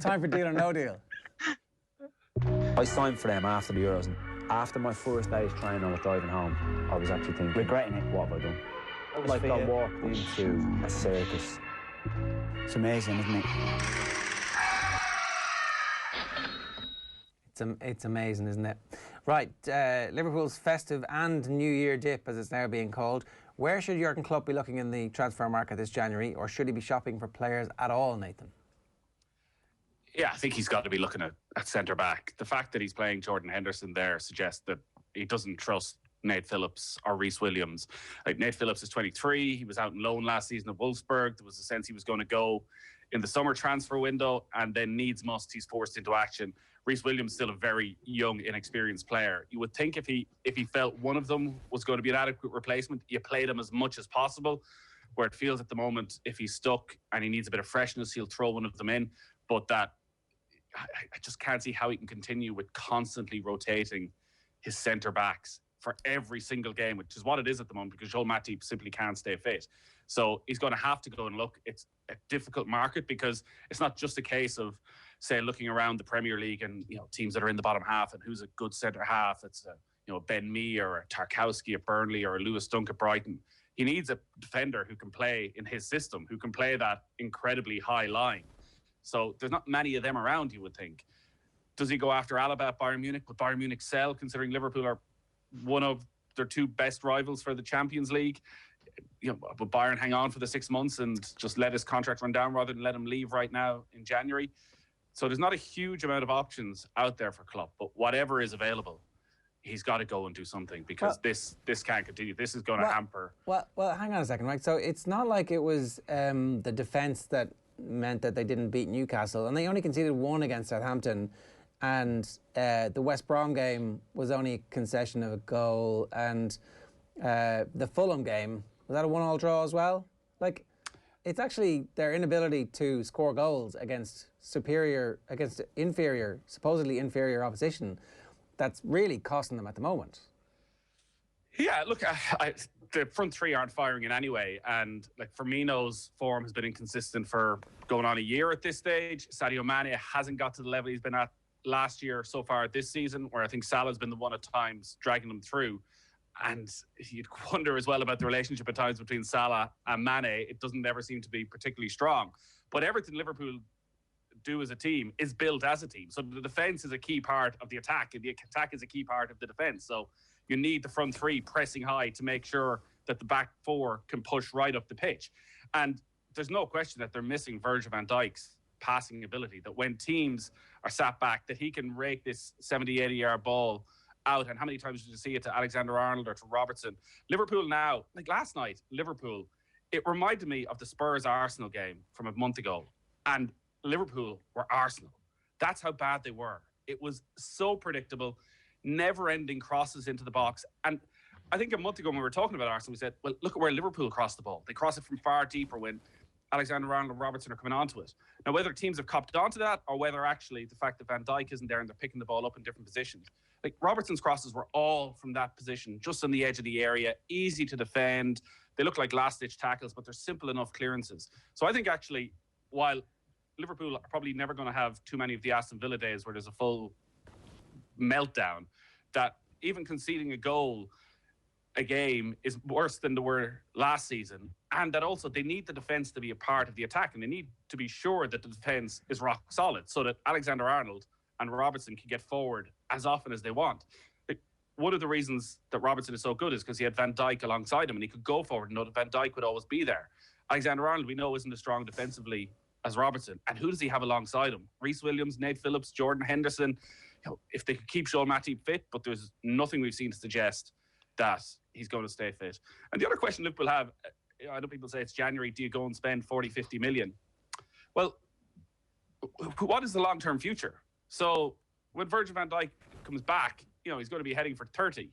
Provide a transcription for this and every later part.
Time for deal or no deal. I signed for them after the Euros, and after my first day's training, I was driving home. I was actually thinking, regretting it. What have I done? Like I walked into a circus. It's amazing, isn't it? It's amazing, isn't it? Right, Liverpool's festive and New Year dip, as it's now being called. Where should Jurgen Klopp be looking in the transfer market this January, or should he be shopping for players at all, Nathan? Yeah, I think he's got to be looking at centre-back. The fact that he's playing Jordan Henderson there suggests that he doesn't trust Nate Phillips or Reece Williams. Like, Nate Phillips is 23. He was out on loan last season at Wolfsburg. There was a sense he was going to go in the summer transfer window, and then needs must, he's forced into action. Reece Williams is still a very young, inexperienced player. You would think if he felt one of them was going to be an adequate replacement, you play them as much as possible. Where it feels at the moment, if he's stuck and he needs a bit of freshness, he'll throw one of them in. But that, I just can't see how he can continue with constantly rotating his centre-backs for every single game, which is what it is at the moment, because Joel Matip simply can't stay fit. So he's going to have to go and look. It's a difficult market because it's not just a case of, say, looking around the Premier League and, you know, teams that are in the bottom half and who's a good centre half. It's a Ben Mee or a Tarkowski at Burnley or a Lewis Dunk at Brighton. He needs a defender who can play in his system, who can play that incredibly high line. So there's not many of them around, you would think. Does he go after Alaba at Bayern Munich? Would Bayern Munich sell, considering Liverpool are one of their two best rivals for the Champions League? You know, would Bayern hang on for the 6 months and just let his contract run down rather than let him leave right now in January? So there's not a huge amount of options out there for Klopp, but whatever is available, he's got to go and do something, because this can't continue. This is going to hamper. Well, hang on a second, right? So it's not like it was the defence that meant that they didn't beat Newcastle, and they only conceded one against Southampton, and the West Brom game was only a concession of a goal, and the Fulham game, was that a 1-1 draw as well? Like, it's actually their inability to score goals against supposedly inferior opposition that's really costing them at the moment. Yeah, look, the front three aren't firing in any way, and like Firmino's form has been inconsistent for going on a year at this stage. Sadio Mane hasn't got to the level he's been at last year so far this season, where I think Salah's been the one at times dragging them through. And you'd wonder as well about the relationship at times between Salah and Mane. It doesn't ever seem to be particularly strong. But everything Liverpool do as a team is built as a team. So the defence is a key part of the attack, and the attack is a key part of the defence. So you need the front three pressing high to make sure that the back four can push right up the pitch. And there's no question that they're missing Virgil van Dijk's passing ability, that when teams are sat back, that he can rake this 70, 80-yard ball out. And how many times did you see it to Alexander-Arnold or to Robertson? Liverpool now, like last night, Liverpool, it reminded me of the Spurs-Arsenal game from a month ago. And Liverpool were Arsenal. That's how bad they were. It was so predictable, never-ending crosses into the box. And I think a month ago when we were talking about Arsenal, we said, well, look at where Liverpool crossed the ball. They cross it from far deeper when Alexander-Arnold and Robertson are coming onto it. Now, whether teams have copped onto that or whether actually the fact that Van Dijk isn't there and they're picking the ball up in different positions. Like, Robertson's crosses were all from that position, just on the edge of the area, easy to defend. They look like last-ditch tackles, but they're simple enough clearances. So I think actually, while Liverpool are probably never going to have too many of the Aston Villa days where there's a full meltdown, that even conceding a goal a game is worse than they were last season, and that also they need the defence to be a part of the attack, and they need to be sure that the defence is rock solid so that Alexander-Arnold and Robertson can get forward as often as they want. One of the reasons that Robertson is so good is because he had Van Dijk alongside him and he could go forward and know that Van Dijk would always be there. Alexander-Arnold, we know, isn't as strong defensively as Robertson. And who does he have alongside him? Reece Williams, Nate Phillips, Jordan Henderson. You know, if they could keep Joel Matip fit, but there's nothing we've seen to suggest that he's going to stay fit. And the other question Liverpool have, I know people say it's January, do you go and spend 40, 50 million? Well, what is the long-term future? So when Virgil van Dijk comes back, you know, he's going to be heading for 30.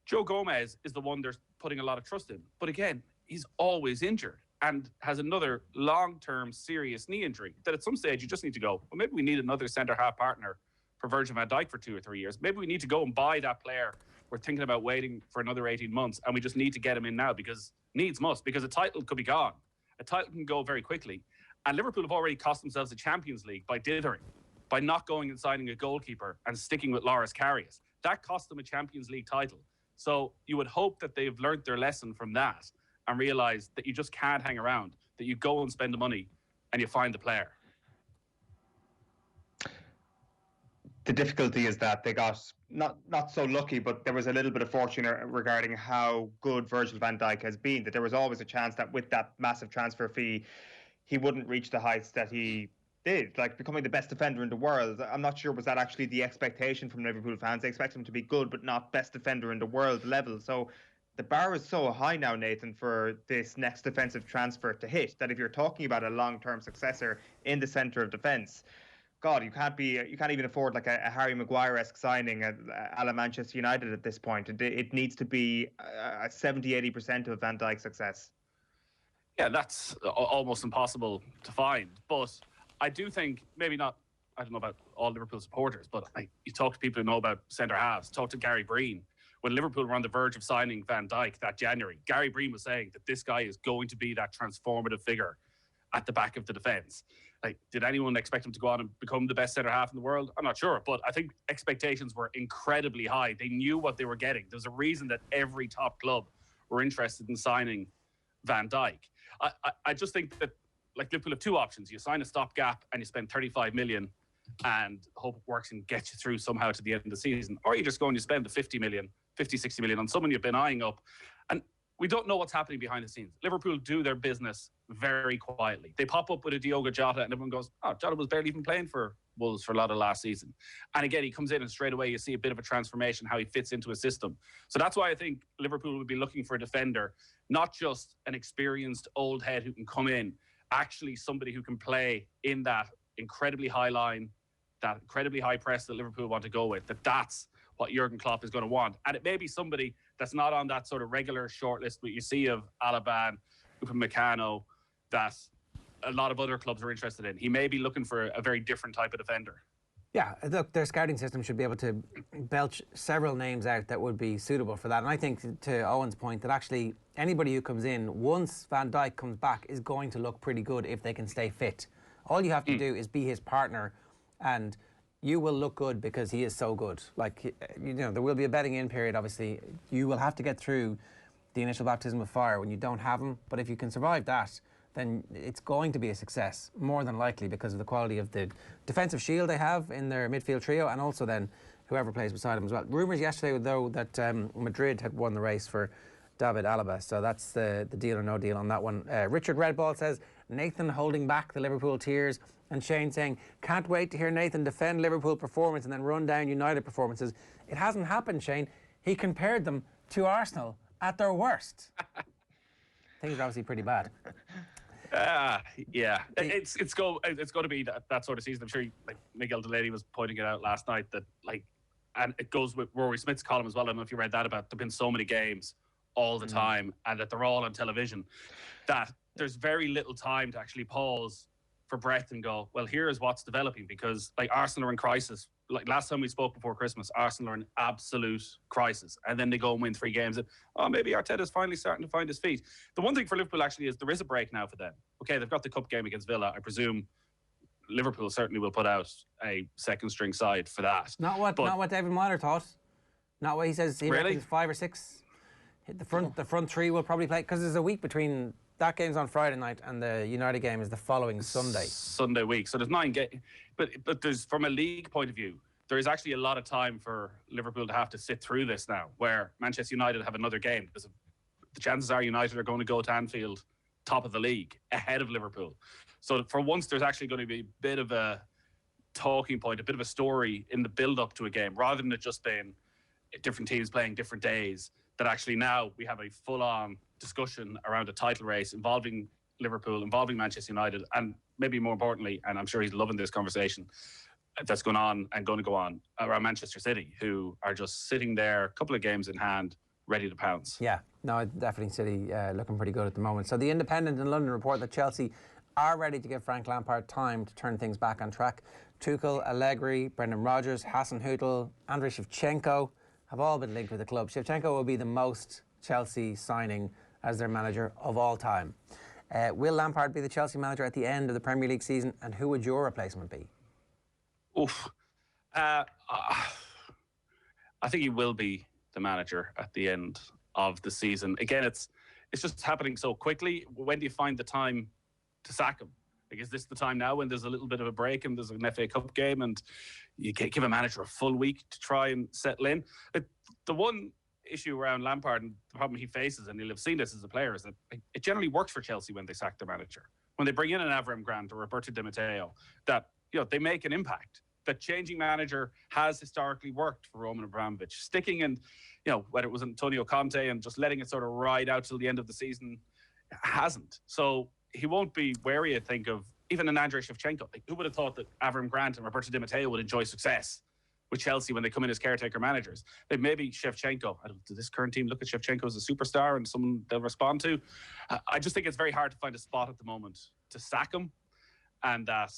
Joe Gomez is the one they're putting a lot of trust in. But again, he's always injured and has another long-term serious knee injury that at some stage you just need to go, well, maybe we need another centre-half partner for Virgil van Dijk for 2 or 3 years. Maybe we need to go and buy that player. We're thinking about waiting for another 18 months and we just need to get him in now because needs must, because a title could be gone. A title can go very quickly. And Liverpool have already cost themselves the Champions League by dithering, by not going and signing a goalkeeper and sticking with Loris Karius. That cost them a Champions League title. So you would hope that they've learned their lesson from that and realised that you just can't hang around, that you go and spend the money and you find the player. The difficulty is that they got not so lucky, but there was a little bit of fortune regarding how good Virgil van Dijk has been, that there was always a chance that with that massive transfer fee, he wouldn't reach the heights that he did, like becoming the best defender in the world. I'm not sure was that actually the expectation from Liverpool fans. They expect him to be good, but not best defender in the world level. So the bar is so high now, Nathan, for this next defensive transfer to hit, that if you're talking about a long-term successor in the centre of defence, God, you can't even afford like a Harry Maguire-esque signing a la Manchester United at this point. It needs to be a 70-80% of Van Dijk's success. Yeah, that's almost impossible to find. But I do think, maybe not, I don't know about all Liverpool supporters, but you talk to people who know about centre halves, talk to Gary Breen. When Liverpool were on the verge of signing Van Dijk that January, Gary Breen was saying that this guy is going to be that transformative figure at the back of the defence. Like, did anyone expect him to go on and become the best centre half in the world? I'm not sure, but I think expectations were incredibly high. They knew what they were getting. There's a reason that every top club were interested in signing Van Dijk. I just think that, like, Liverpool have two options. You sign a stopgap and you spend 35 million and hope it works and gets you through somehow to the end of the season. Or you just go and you spend the 50, 60 million on someone you've been eyeing up. And we don't know what's happening behind the scenes. Liverpool do their business very quietly. They pop up with a Diogo Jota and everyone goes, oh, Jota was barely even playing for Wolves for a lot of last season. And again, he comes in and straight away you see a bit of a transformation, how he fits into a system. So that's why I think Liverpool would be looking for a defender, not just an experienced old head who can come in, actually somebody who can play in that incredibly high line, that incredibly high press that Liverpool want to go with, that's what Jurgen Klopp is going to want. And it may be somebody that's not on that sort of regular shortlist that you see of Alaba, Upamecano, that a lot of other clubs are interested in. He may be looking for a very different type of defender. Yeah, look, their scouting system should be able to belch several names out that would be suitable for that. And I think, to Owen's point, that actually anybody who comes in, once Van Dijk comes back, is going to look pretty good if they can stay fit. All you have to do is be his partner, and you will look good because he is so good. Like, you know, there will be a bedding in period, obviously. You will have to get through the initial baptism of fire when you don't have him. But if you can survive that, then it's going to be a success, more than likely, because of the quality of the defensive shield they have in their midfield trio, and also then whoever plays beside him as well. Rumours yesterday, though, that Madrid had won the race for David Alaba, so that's the deal or no deal on that one. Richard Redball says, Nathan holding back the Liverpool tears, and Shane saying, can't wait to hear Nathan defend Liverpool performance and then run down United performances. It hasn't happened, Shane. He compared them to Arsenal at their worst. Things are obviously pretty bad. Yeah, it's going to be that sort of season. I'm sure, like Miguel Delaney was pointing it out last night, that like, and it goes with Rory Smith's column as well. I don't know if you read that, about there've been so many games all the time, and that they're all on television, that there's very little time to actually pause for breath and go, well, here's what's developing, because like Arsenal are in crisis. Like last time we spoke before Christmas, Arsenal are in absolute crisis, and then they go and win 3 games, and maybe Arteta's finally starting to find his feet. The one thing for Liverpool actually is there is a break now for them. Okay, they've got the cup game against Villa. I presume Liverpool certainly will put out a second string side for that. Not what David Moyler thought. Not what he says. He reckons 5 or 6. The front 3 will probably play, because there's a week between. That game's on Friday night, and the United game is the following Sunday week. So there's 9 games. But there's, from a league point of view, there is actually a lot of time for Liverpool to have to sit through this now, where Manchester United have another game. Because the chances are United are going to go to Anfield top of the league ahead of Liverpool. So for once, there's actually going to be a bit of a talking point, a bit of a story in the build-up to a game, rather than it just being different teams playing different days, that actually now we have a full-on discussion around a title race involving Liverpool, involving Manchester United, and maybe more importantly, and I'm sure he's loving this conversation that's going on and going to go on, around Manchester City, who are just sitting there, a couple of games in hand, ready to pounce. Yeah, no, definitely City looking pretty good at the moment. So the Independent in London report that Chelsea are ready to give Frank Lampard time to turn things back on track. Tuchel, Allegri, Brendan Rodgers, Hasenhüttl, Andriy Shevchenko have all been linked with the club. Shevchenko will be the most Chelsea signing as their manager of all time. Will Lampard be the Chelsea manager at the end of the Premier League season, and who would your replacement be? Oof. I think he will be the manager at the end of the season. Again, it's just happening so quickly. When do you find the time to sack him? Like, is this the time now when there's a little bit of a break and there's an FA Cup game and you give a manager a full week to try and settle in? The one issue around Lampard and the problem he faces, and he'll have seen this as a player, is that it generally works for Chelsea when they sack their manager. When they bring in an Avram Grant or Roberto Di Matteo, that they make an impact. That changing manager has historically worked for Roman Abramovich. Sticking and, whether it was Antonio Conte and just letting it sort of ride out till the end of the season, hasn't. So he won't be wary, I think, of even an Andrei Shevchenko. Like, who would have thought that Avram Grant and Roberto Di Matteo would enjoy success with Chelsea when they come in as caretaker managers? Like, maybe Shevchenko, does this current team look at Shevchenko as a superstar and someone they'll respond to? I just think it's very hard to find a spot at the moment to sack him, and that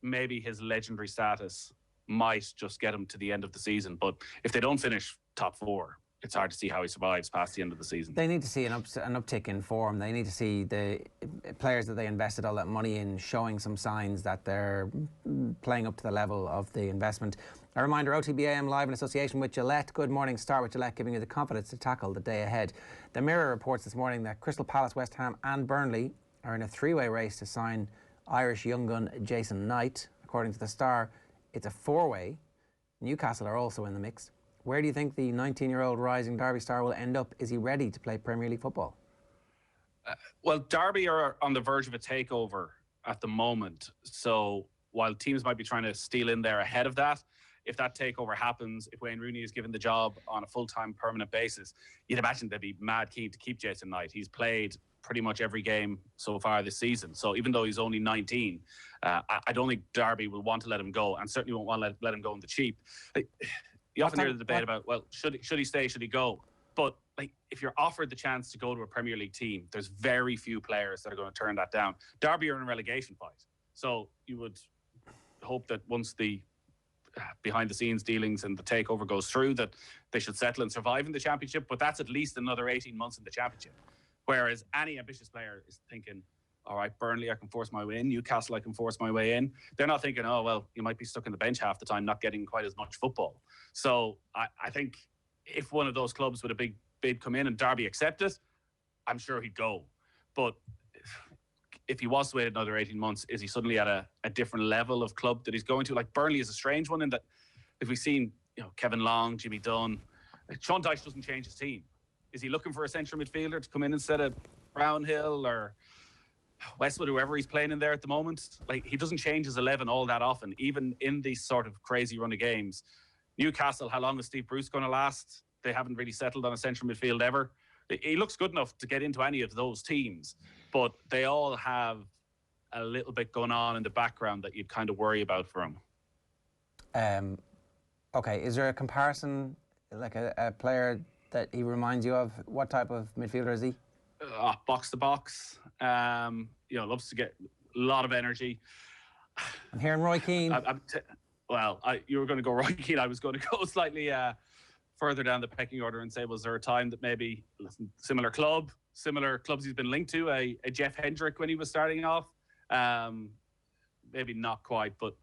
maybe his legendary status might just get him to the end of the season. But if they don't finish top 4, it's hard to see how he survives past the end of the season. They need to see an uptick in form. They need to see the players that they invested all that money in showing some signs that they're playing up to the level of the investment. A reminder, OTB AM live in association with Gillette. Good morning. Start with Gillette, giving you the confidence to tackle the day ahead. The Mirror reports this morning that Crystal Palace, West Ham and Burnley are in a 3-way race to sign Irish young gun Jason Knight. According to the Star, it's a 4-way. Newcastle are also in the mix. Where do you think the 19-year-old rising Derby star will end up? Is he ready to play Premier League football? Well, Derby are on the verge of a takeover at the moment. So while teams might be trying to steal in there ahead of that, if that takeover happens, if Wayne Rooney is given the job on a full-time permanent basis, you'd imagine they'd be mad keen to keep Jason Knight. He's played pretty much every game so far this season. So even though he's only 19, I don't think Derby will want to let him go, and certainly won't want to let him go in the cheap. You often hear the debate about, well, should he stay, should he go? But if you're offered the chance to go to a Premier League team, there's very few players that are going to turn that down. Derby are in a relegation fight. So you would hope that once the behind-the-scenes dealings and the takeover goes through, that they should settle and survive in the Championship. But that's at least another 18 months in the Championship. Whereas any ambitious player is thinking, all right, Burnley, I can force my way in. Newcastle, I can force my way in. They're not thinking, oh, well, you might be stuck on the bench half the time, not getting quite as much football. So I think if one of those clubs with a big bid come in and Derby accept it, I'm sure he'd go. But if he was to wait another 18 months, is he suddenly at a different level of club that he's going to? Like, Burnley is a strange one in that if we've seen Kevin Long, Jimmy Dunn, Sean Dyche doesn't change his team. Is he looking for a central midfielder to come in instead of Brownhill or Westwood, whoever he's playing in there at the moment? Like, he doesn't change his 11 all that often, even in these sort of crazy run of games. Newcastle, how long is Steve Bruce going to last? They haven't really settled on a central midfield ever. He looks good enough to get into any of those teams, but they all have a little bit going on in the background that you'd kind of worry about for him. Okay, is there a comparison, like a player that he reminds you of? What type of midfielder is he? Box to box. Loves to get a lot of energy. I'm hearing Roy Keane. You were going to go Roy Keane. I was going to go slightly further down the pecking order and say, was there a time that maybe similar clubs he's been linked to, a Jeff Hendrick when he was starting off? Maybe not quite, but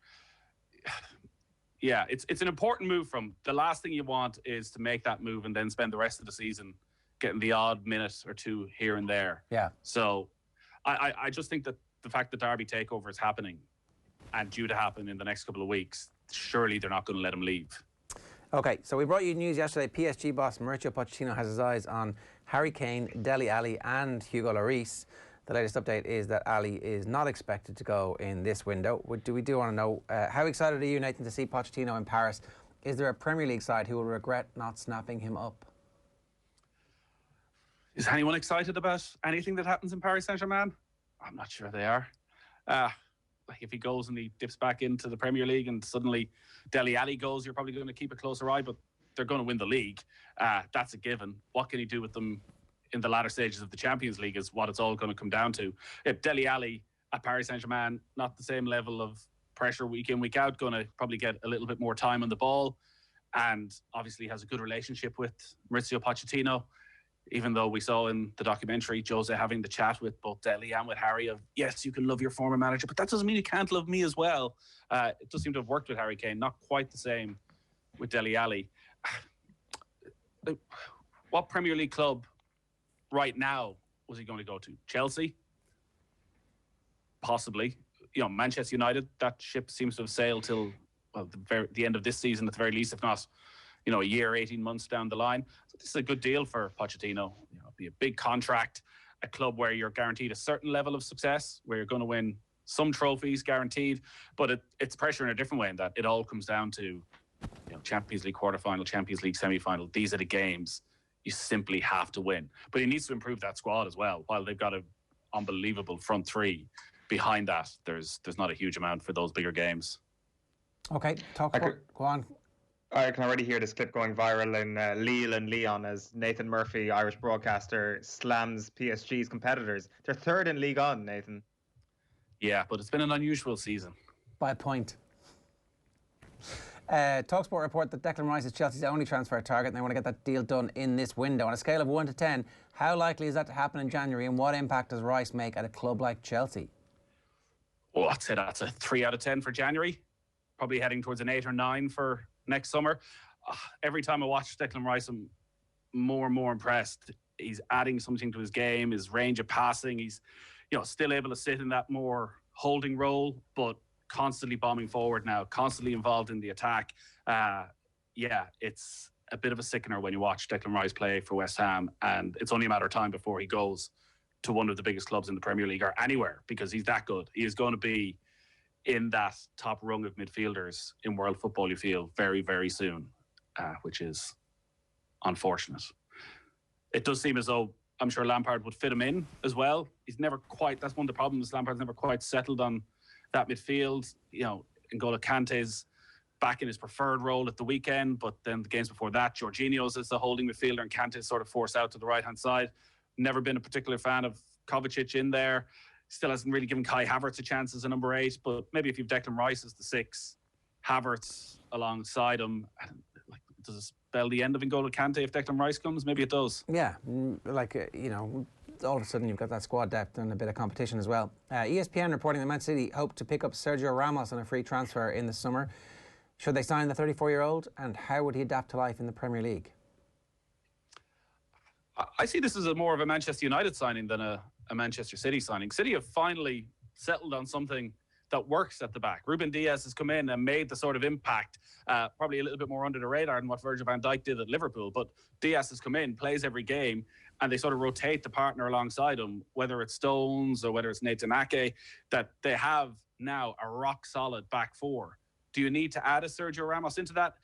yeah, it's an important move from. The last thing you want is to make that move and then spend the rest of the season getting the odd minute or two here and there. Yeah. So I just think that the fact that Derby takeover is happening and due to happen in the next couple of weeks, surely they're not going to let him leave. Okay, so we brought you news yesterday. PSG boss Mauricio Pochettino has his eyes on Harry Kane, Dele Alli and Hugo Lloris. The latest update is that Ali is not expected to go in this window. We do want to know, how excited are you, Nathan, to see Pochettino in Paris? Is there a Premier League side who will regret not snapping him up? Is anyone excited about anything that happens in Paris Saint-Germain? I'm not sure they are. If he goes and he dips back into the Premier League and suddenly Dele Alli goes, you're probably going to keep a closer eye, but they're going to win the league. That's a given. What can he do with them in the latter stages of the Champions League is what it's all going to come down to. If Dele Alli at Paris Saint-Germain, not the same level of pressure week in, week out, going to probably get a little bit more time on the ball, and obviously has a good relationship with Mauricio Pochettino. even though we saw in the documentary Jose having the chat with both Dele and with Harry of, yes, you can love your former manager, but that doesn't mean you can't love me as well. It does seem to have worked with Harry Kane, not quite the same with Dele Alli. What Premier League club right now was he going to go to? Chelsea? Possibly. Manchester United, that ship seems to have sailed till the end of this season at the very least, if not, a year, 18 months down the line. So this is a good deal for Pochettino. It'll be a big contract, a club where you're guaranteed a certain level of success, where you're going to win some trophies guaranteed, but it's pressure in a different way in that it all comes down to Champions League quarterfinal, Champions League semi-final. These are the games you simply have to win. But he needs to improve that squad as well. While they've got an unbelievable front three, behind that, there's not a huge amount for those bigger games. Okay, go on. I can already hear this clip going viral in Lille and Lyon as Nathan Murphy, Irish broadcaster, slams PSG's competitors. They're third in Ligue 1, Nathan. Yeah, but it's been an unusual season. By a point. TalkSport report that Declan Rice is Chelsea's only transfer target and they want to get that deal done in this window. On a scale of 1 to 10, how likely is that to happen in January, and what impact does Rice make at a club like Chelsea? Well, I'd say that's a 3 out of 10 for January. Probably heading towards an 8 or 9 for next summer. Every time I watch Declan Rice, I'm more and more impressed. He's adding something to his game, his range of passing. He's, still able to sit in that more holding role, but constantly bombing forward now, constantly involved in the attack. It's a bit of a sickener when you watch Declan Rice play for West Ham, and it's only a matter of time before he goes to one of the biggest clubs in the Premier League or anywhere, because he's that good. He is going to be in that top rung of midfielders in world football, you feel, very, very soon, which is unfortunate. It does seem as though I'm sure Lampard would fit him in as well. He's never quite, that's one of the problems, Lampard's never quite settled on that midfield. N'Golo Kante's back in his preferred role at the weekend, but then the games before that, Jorginho's is the holding midfielder and Kante's sort of forced out to the right-hand side. Never been a particular fan of Kovacic in there. Still hasn't really given Kai Havertz a chance as a number 8, but maybe if you've Declan Rice as the 6, Havertz alongside him, does it spell the end of N'Golo Kante if Declan Rice comes? Maybe it does. Yeah, all of a sudden you've got that squad depth and a bit of competition as well. ESPN reporting that Man City hope to pick up Sergio Ramos on a free transfer in the summer. Should they sign the 34-year-old, and how would he adapt to life in the Premier League? I see this as more of a Manchester United signing than a Manchester City signing. City have finally settled on something that works at the back. Ruben Diaz has come in and made the sort of impact, probably a little bit more under the radar than what Virgil van Dijk did at Liverpool. But Diaz has come in, plays every game, and they sort of rotate the partner alongside him, whether it's Stones or whether it's Nathan Ake, that they have now a rock-solid back four. Do you need to add a Sergio Ramos into that?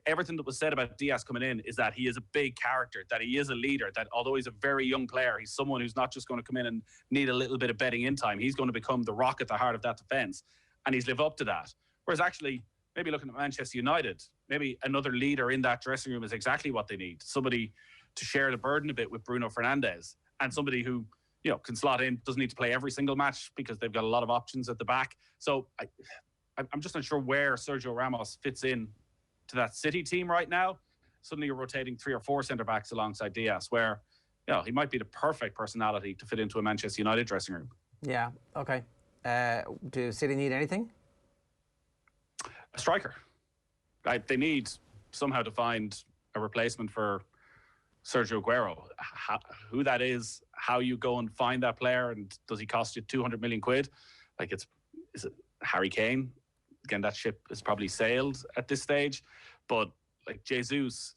Everything that was said about Diaz coming in is that he is a big character, that he is a leader, that although he's a very young player, he's someone who's not just going to come in and need a little bit of betting in time. He's going to become the rock at the heart of that defence, and he's lived up to that. Whereas actually, maybe looking at Manchester United, maybe another leader in that dressing room is exactly what they need. Somebody to share the burden a bit with Bruno Fernandes, and somebody who can slot in, doesn't need to play every single match because they've got a lot of options at the back. So I'm just not sure where Sergio Ramos fits in to that City team right now. Suddenly you're rotating 3 or 4 centre-backs alongside Diaz, where he might be the perfect personality to fit into a Manchester United dressing room. Yeah, okay. Do City need anything? A striker. They need somehow to find a replacement for Sergio Aguero. Who that is, how you go and find that player, and does he cost you 200 million quid? Is it Harry Kane? Again, that ship is probably sailed at this stage, but Jesus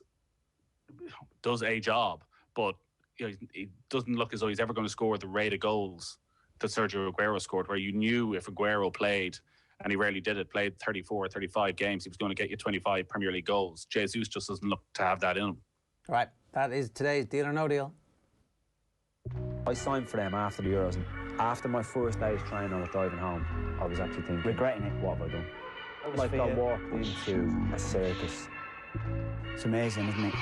does a job, but he doesn't look as though he's ever going to score the rate of goals that Sergio Aguero scored, where you knew if Aguero played, and he rarely did it, played 34 or 35 games, he was going to get you 25 Premier League goals. Jesus just doesn't look to have that in him. Right, that is today's Deal or No Deal. I signed for them after the Euros. After my first day's training, I was driving home. I was actually thinking, regretting it, what have I done? I walked into a circus. It's amazing, isn't it?